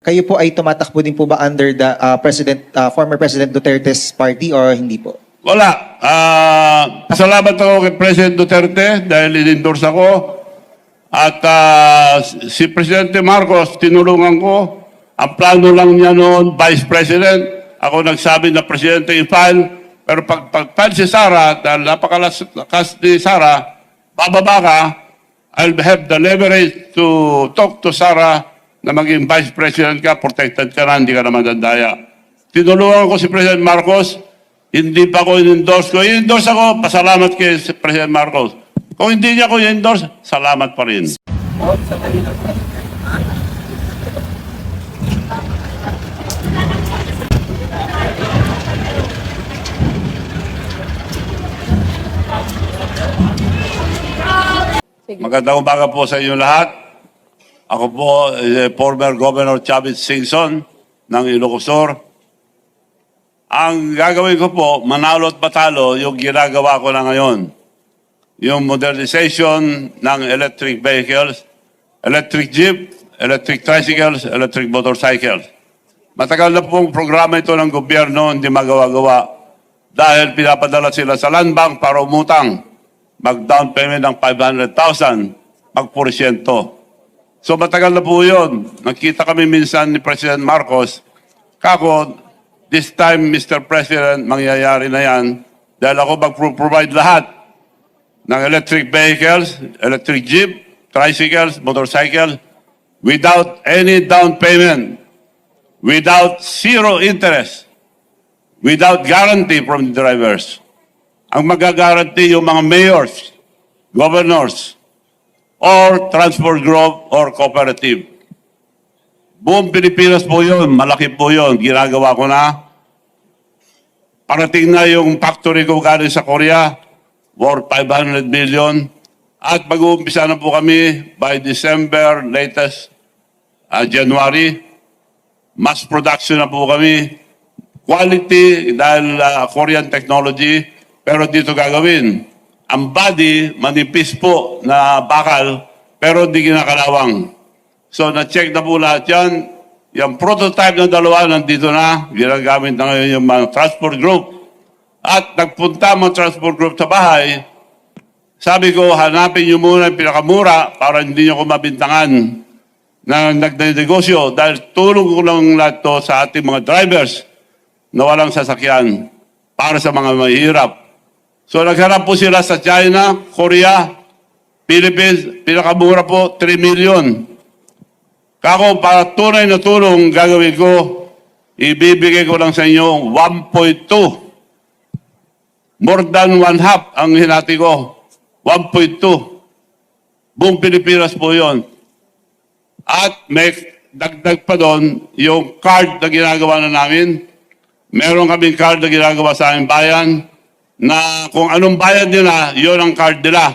kayo po ay tumatakbo din po ba under the former President Duterte's party or hindi po? Wala. Pasalamat ako kay President Duterte dahil in-endorse ako. At si Presidente Marcos, tinulungan ko. Ang plano lang niya noon, Vice President. Ako nagsabi na Presidente i-file. Pero pag-file si Sara, dahil napakalakas ni Sara, bababa ka, I'll have the leverage to talk to Sara na maging Vice President ka, protected ka na, hindi ka naman dandaya. Tinulungan ko si President Marcos. Hindi pa ko in-endorse ko. In-endorse ako, pasalamat kay President Marcos. Kung hindi niya ko in-endorse, salamat pa rin. Magandang umaga po sa inyo lahat. Ako po, former Governor Chavit Singson ng Ilocos Sur. Ang gagawin ko po, manalo at matalo, yung ginagawa ko na ngayon. Yung modernization ng electric vehicles, electric jeep, electric tricycles, electric motorcycles. Matagal na pong programa ito ng gobyerno, hindi magawa-gawa. Dahil pinapadala sila sa land bank para umutang. Mag-down payment ng 500,000, mag-porsyento. So matagal na po yun. Nakita kami minsan ni President Marcos, kako, this time, Mr. President, mangyayari na yan dahil ako mag-provide lahat ng electric vehicles, electric jeep, tricycles, motorcycles, without any down payment, without zero interest, without guarantee from the drivers. Ang magagaranti yung mga mayors, governors, or transport group or cooperative. Buong Pilipinas po yun, malaki po yun, ginagawa ko na. Parating na yung factory ko galing sa Korea, worth 500 million. At mag-uumpisa na po kami by December, latest January. Mass production na po kami. Quality dahil Korean technology, pero dito gagawin. Ang body, manipis po na bakal, pero hindi ginakalawang. So, na-check na po lahat yan. Yung prototype na dalawa, nandito na. Ginagamit na ngayon yung mga transport group. At nagpunta mga transport group sa bahay. Sabi ko, hanapin nyo muna yung pinakamura para hindi nyo ko mabintangan na nagnegosyo. Dahil tulong ko lang lahat to sa ating mga drivers na walang sasakyan para sa mga mahihirap. So, nagharap po sila sa China, Korea, Philippines. Pinakamura po, 3 million. Kako, para tunay na tulong gagawin ko, ibibigay ko lang sa inyo 1.2. More than one half ang hinati ko. 1.2. Buong Pilipinas po yon. At may dagdag pa doon yung card na ginagawa na namin. Meron kaming card na ginagawa sa aming bayan na kung anong bayad nila, yon ang card nila.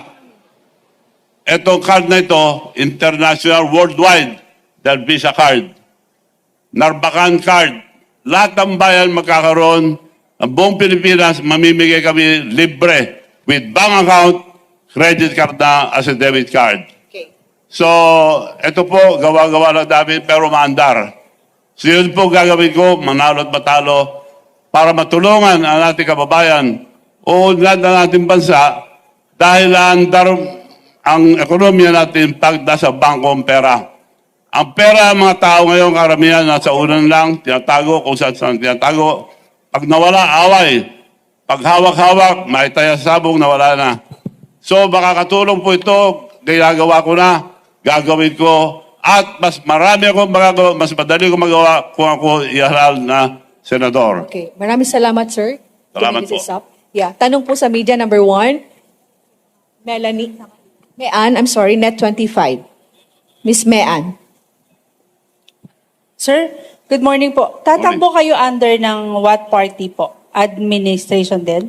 Itong card na ito, international, worldwide. Dahil Visa card, Narbacan card, lahat ng bayan magkakaroon, ang buong Pilipinas, mamimigay kami libre with bank account, credit card na as a debit card. Okay. So, ito po, gawa-gawa lang namin pero maandar. So, yun po gagawin ko, manalo at matalo, para matulungan ang ating kababayan o lahat ng ating bansa dahil andar ang ekonomiya natin pag nasa bangkong pera. Ang pera ng mga tao ngayon, karamihan, nasa unan lang, tinatago, kung saan tinatago. Pag nawala, away. Pag hawak-hawak, may taya sa sabong, nawala na. So, makakatulong po ito, ginagawa ko na, gagawin ko, at mas marami akong magagawa, mas madali ko magawa kung ako ihalal na senador. Okay. Maraming salamat, sir. Salamat Two minutes po. is up. Yeah. Tanong po sa media number 1. Melanie. Mean, I'm sorry, Net 25. Miss Mean. Sir, good morning po. Tatakbo kayo under ng what party po? Administration din?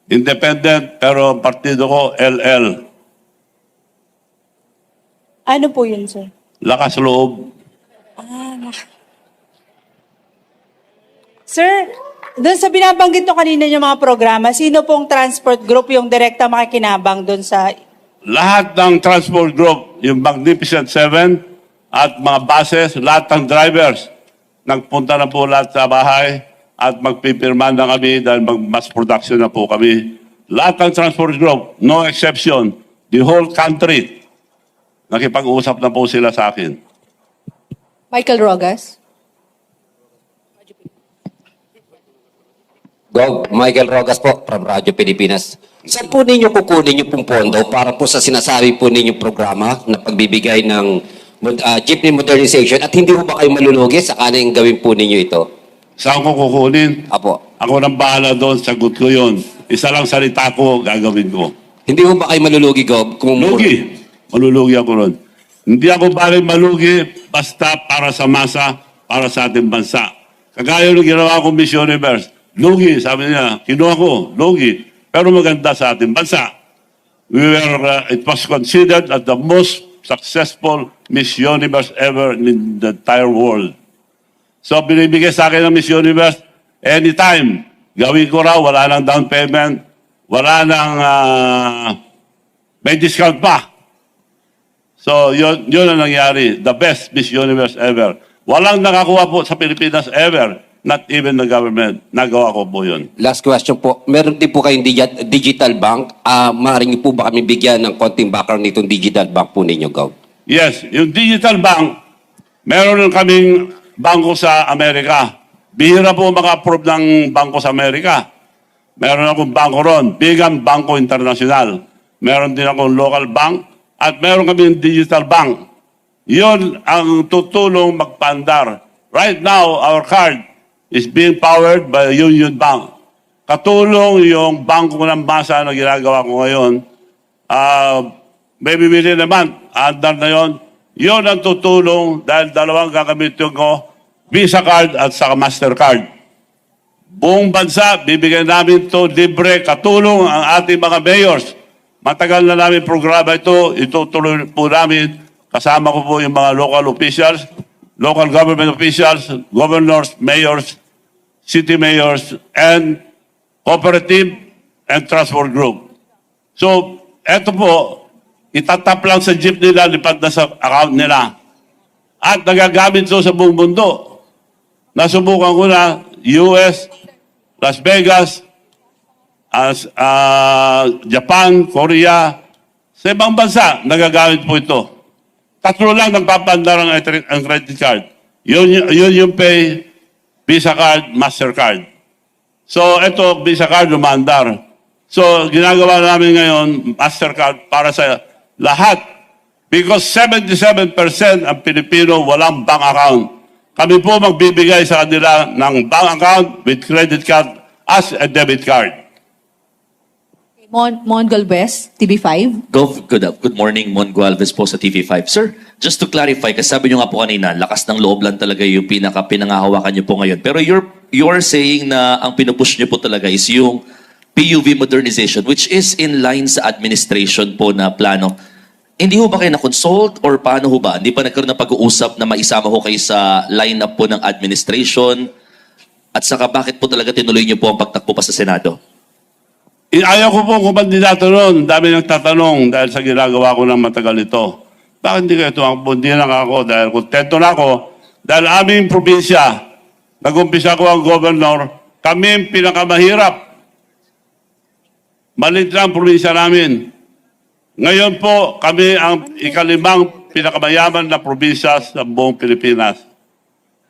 Independent, pero ang partido ko, LL. Ano po yun, sir? Lakas loob. Sir, doon sa binabanggit nyo kanina yung mga programa, sino pong transport group yung direkta makikinabang doon sa... Lahat ng transport group, yung Magnificent Seven, at mga buses, lahat ng drivers, nagpunta na po lahat sa bahay at magpipirma na kami dahil mag-mass production na po kami. Lahat ng transport group, no exception, the whole country, nakipag-usap na po sila sa akin. Michael Rogas. Gov, Michael Rogas po from Radyo Pilipinas. Saan po ninyo kukunin yung pong pondo para po sa sinasabi po ninyong programa na pagbibigay ng jeepney modernization at hindi po ba kayo malulugi sa kanang gawin po ninyo ito? Saan ko kukunin? Apo. Ako nang bahala doon, sagot ko yun. Isa lang salita ko, gagawin ko. Hindi po ba kayo malulugi, Gov? Lugi. Malulugi ako ron. Hindi ako bagay malugi basta para sa masa, para sa ating bansa. Kagaya nung ginawa ko Miss Universe. Lugi, sabi niya, kinuha ko, lugi. Pero maganda sa ating bansa. It was considered as the most successful Miss Universe ever in the entire world. So binibigay sa akin ng Miss Universe, anytime, gawin ko raw, wala nang down payment, wala nang may discount pa. So yun ang nangyari, the best Miss Universe ever. Walang nakakuha po sa Pilipinas ever. Not even the government. Nagawa ko po yun. Last question po. Meron din po kayong digital bank. Maaaring niyo po ba kami bigyan ng konting background nitong digital bank po ninyo, Gov? Yes, yung digital bank, meron kaming bangko sa Amerika. Bihira po maka-approve ng bangko sa Amerika. Meron akong bangko ron, Bigan Bangko International. Meron din akong local bank at meron kaming digital bank. Yun ang tutulong magpandar. Right now, our card is being powered by Union Bank. Katulong yung bangko ng masa na ginagawa ko ngayon, maybe within a month, andar na yun. Yun ang tutulong dahil dalawang gagamitin ko, Visa card at saka Mastercard. Buong bansa, bibigyan namin ito libre, katulong ang ating mga mayors. Matagal na namin programa ito, itutuloy po namin. Kasama ko po yung mga local officials, local government officials, governors, mayors, city mayors, and cooperative and transport group. So, eto po, itatap lang sa jeep nila, lipat na sa account nila. At nagagamit ito sa buong mundo. Nasubukan ko na, US, Las Vegas, Japan, Korea, sa ibang bansa, nagagamit po ito. Tatlo lang nagpapandar ang credit card. Yun yung pay, Visa card, Mastercard. So, ito, Visa card, lumandar. So, ginagawa namin ngayon, Mastercard para sa lahat. Because 77% ang Pilipino walang bank account. Kami po magbibigay sa kanila ng bank account with credit card as a debit card. Mon Galvez, TV5. Good morning, Mon Gualvez po sa TV5. Sir, just to clarify, kasi sabi nyo nga po kanina, lakas ng loob lang talaga yung pinangahawakan nyo po ngayon. Pero you're saying na ang pinupush nyo po talaga is yung PUV modernization, which is in line sa administration po na plano. Hindi ho ba kayo na-consult or paano ho ba? Hindi pa nagkaroon ng pag-uusap na maisama ho kayo sa line-up po ng administration? At saka bakit po talaga tinuloy nyo po ang pagtakbo pa sa Senado? Ayaw ko po kumandidato noon. Dami nagtatanong dahil sa ginagawa ko ng matagal ito. Bakit hindi kayo tumakbo? Hindi lang ako dahil kontento na ako. Dahil aming probinsya, nag-umpisa ko ang governor, kami ang pinakamahirap. Malit lang ang probinsya namin. Ngayon po, kami ang ikalimang pinakamayaman na probinsya sa buong Pilipinas.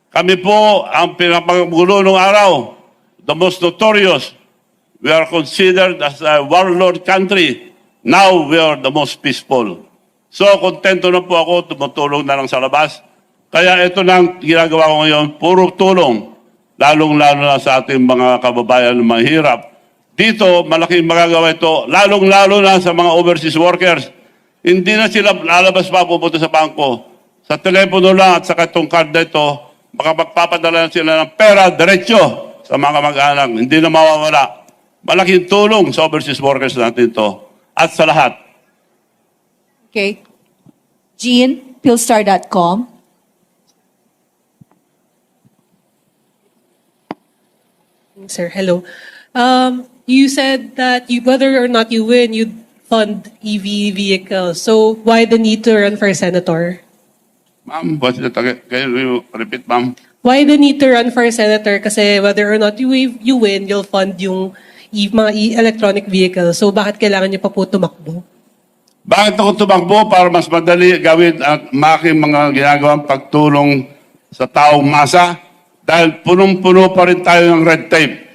Kami po ang pinakagulo ng araw, the most notorious. We are considered as a warlord country. Now we are the most peaceful. So, kontento na po ako, tumutulong na lang sa labas. Kaya ito lang ginagawa ko ngayon, puro tulong. Lalong-lalo na sa ating mga kababayan na mahirap. Dito, malaking magagawa ito, lalong-lalo na sa mga overseas workers. Hindi na sila lalabas pa pupunta sa bangko. Sa telepono lang at sa itong card na ito, makapagpapadala na sila ng pera, diretsyo sa mga mag-anak. Hindi na mawawala. Malaking tulong sa overseas workers natin ito. At sa lahat. Okay. Jean, Philstar.com. Sir, hello. You said that whether or not you win, you'd fund EV vehicles. So why the need to run for senator? Ma'am, can you repeat, ma'am? why the need to run for senator? Kasi whether or not you win, you'll fund yung mga electronic vehicles. So bakit kailangan niyo pa po tumakbo? Bakit ako tumakbo? Para mas madali gawin at making mga ginagawang pagtulong sa taong masa. Dahil punong-puno pa rin tayo ng red tape.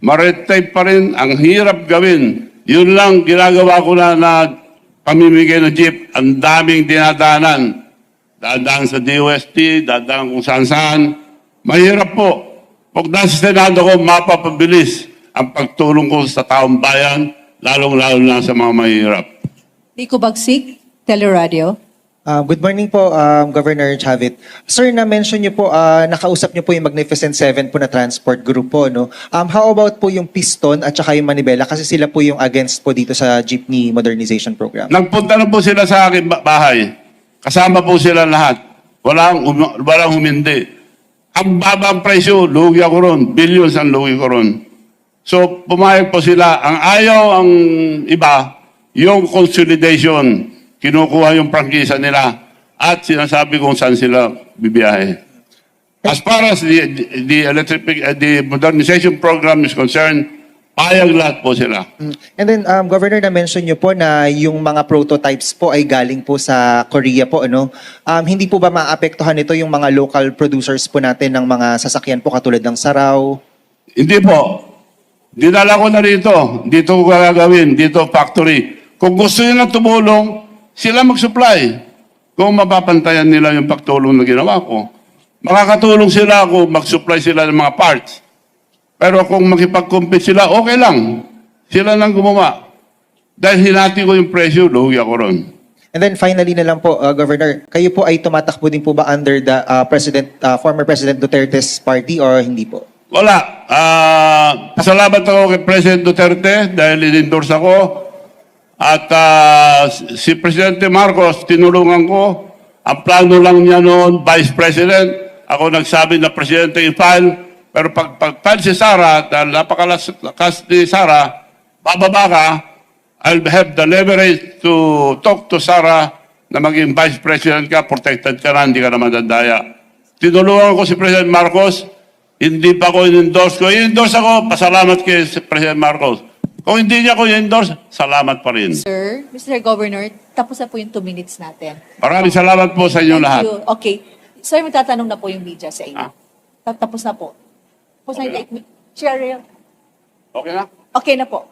Ma-red tape pa rin, ang hirap gawin. Yun lang ginagawa ko na pamimigay ng jeep. Ang daming dinadaanan. Dadaan sa DOST, dadaan kung saan-saan. Mahirap po. Pag nasa Senado ko, mapapabilis ang pagtulong ko sa taong bayan, lalong-lalo na sa mga mahirap. Nico Bagsik, Teleradio. Good morning po, Governor Chavit. Sir, na-mention niyo po, nakausap niyo po yung Magnificent Seven po na transport group po, no? How about po yung Piston at saka yung Manibela? Kasi sila po yung against po dito sa jeepney modernization program. Nagpunta na po sila sa aking bahay. Kasama po sila lahat. Walang humindi. Ang babang presyo, lugi ako ron. Billions ang lugi ko ron. So, pumayag po sila. Ang ayaw ang iba, yung consolidation. Kinukuha yung prangkisa nila at sinasabi kung saan sila bibiyahe. As far as the modernization program is concerned, payag lahat po sila. And then, Governor, na-mention niyo po na yung mga prototypes po ay galing po sa Korea po, ano? Hindi po ba maapektuhan ito yung mga local producers po natin ng mga sasakyan po katulad ng Saraw? Hindi po. Dinala ko na rito. Dito ko gagawin. Dito factory. Kung gusto nila tumulong, sila mag-supply. Kung mapapantayan nila yung pagtulong na ginawa ko. Makakatulong sila kung mag-supply sila ng mga parts. Pero kung makipag-compete sila, okay lang. Sila lang gumawa. Dahil hinati ko yung presyo, lugi ako ron. And then finally na lang po, Governor, kayo po ay tumatakbo din po ba under the former President Duterte's party or hindi po? Wala. Pasalamat ako kay President Duterte dahil in-endorse ako. At si Presidente Marcos, tinulungan ko. Ang plano lang niya noon, Vice President. Ako nagsabi na Presidente i-file. Pero pag-file si Sara, dahil napakalakas ni Sara, bababa ka, I'll have the leverage to talk to Sara na maging Vice President ka, protected ka na, hindi ka na madadaya. Tinulungan ko si President Marcos, hindi pa ko in-endorse ko. In-endorse ako, pasalamat kay President Marcos. Kung hindi niya ko i-endorse, salamat pa rin. Sir, Mr. Governor, tapos na po yung 2 minutes natin. Maraming salamat po sa inyo Thank lahat. you. Okay. Sir, may tatanong na po yung media sa inyo. Ah. Tapos na po. Tapos na Okay yung Cheryl. Okay na? Okay na po.